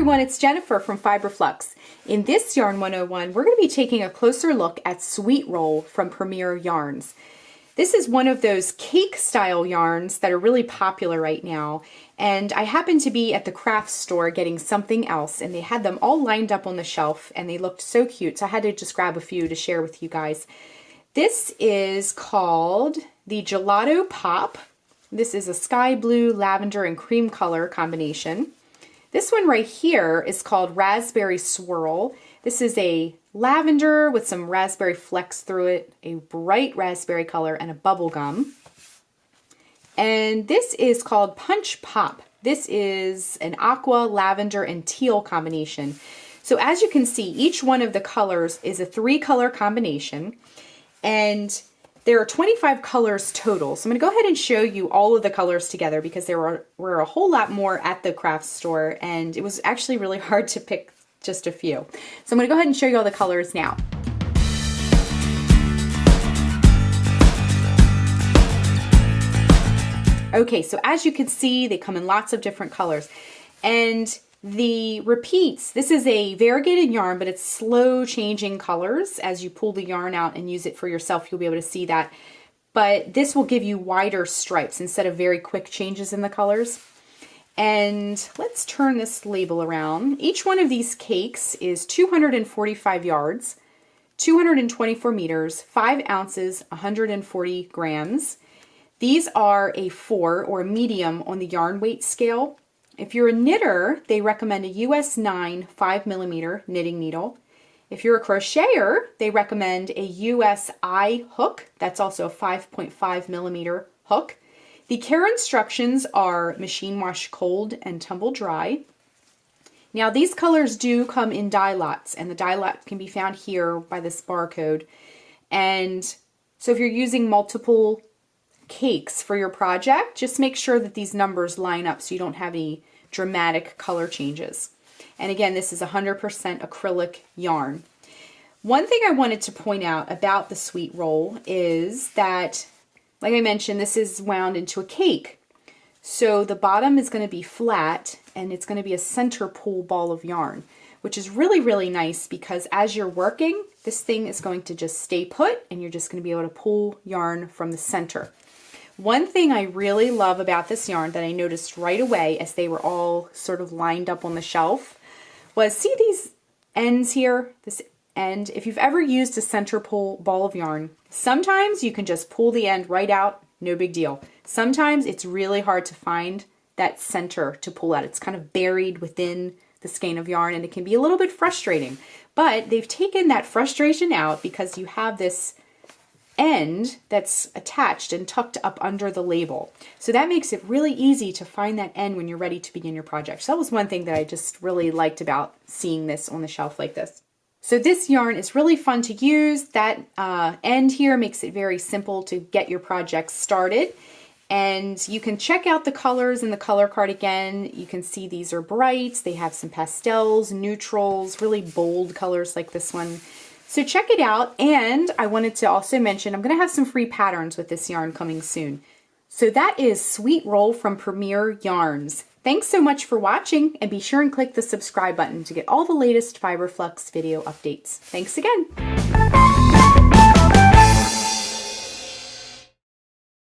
everyone, it's Jennifer from Fiberflux. In this Yarn 101, we're going to be taking a closer look at Sweet Roll from Premier Yarns. This is one of those cake style yarns that are really popular right now, and I happened to be at the craft store getting something else, and they had them all lined up on the shelf and they looked so cute, so I had to just grab a few to share with you guys. This is called the Gelato Pop. This is a sky blue, lavender, and cream color combination. This one right here is called Raspberry Swirl. This is a lavender with some raspberry flecks through it, a bright raspberry color, and a bubble gum. And this is called Punch Pop. This is an aqua, lavender, and teal combination. So as you can see, each one of the colors is a 3-color combination, and there are 25 colors total. So I'm going to go ahead and show you all of the colors together because there were a whole lot more at the craft store, and it was actually really hard to pick just a few. So I'm going to go ahead and show you all the colors now. Okay, so as you can see, they come in lots of different colors. And the repeats, this is a variegated yarn, but it's slow changing colors. As you pull the yarn out and use it for yourself, you'll be able to see that. But this will give you wider stripes instead of very quick changes in the colors. And let's turn this label around. Each one of these cakes is 245 yards, 224 meters, 5 ounces, 140 grams. These are a 4 or a medium on the yarn weight scale. If you're a knitter, they recommend a US 9 5mm knitting needle. If you're a crocheter, they recommend a US I hook. That's also a 5.5mm hook. The care instructions are machine wash cold and tumble dry. Now these colors do come in die lots, and the die lot can be found here by this barcode. And so if you're using multiple cakes for your project, just make sure that these numbers line up so you don't have any dramatic color changes. And again, this is 100% acrylic yarn. One thing I wanted to point out about the Sweet Roll is that, like I mentioned, this is wound into a cake. So the bottom is going to be flat and it's going to be a center pull ball of yarn, which is really, really nice because as you're working, this thing is going to just stay put and you're just going to be able to pull yarn from the center. One thing I really love about this yarn that I noticed right away as they were all sort of lined up on the shelf was, see these ends here? This end, if you've ever used a center pull ball of yarn, sometimes you can just pull the end right out, no big deal. Sometimes it's really hard to find that center to pull out. It's kind of buried within the skein of yarn and it can be a little bit frustrating. But they've taken that frustration out because you have this end that's attached and tucked up under the label. So that makes it really easy to find that end when you're ready to begin your project. So that was one thing that I just really liked about seeing this on the shelf like this. So this yarn is really fun to use. That end here makes it very simple to get your project started. And you can check out the colors in the color card again. You can see these are brights. They have some pastels, neutrals, really bold colors like this one. So check it out, and I wanted to also mention I'm going to have some free patterns with this yarn coming soon. So that is Sweet Roll from Premier Yarns. Thanks so much for watching, and be sure and click the subscribe button to get all the latest Fiberflux video updates. Thanks again!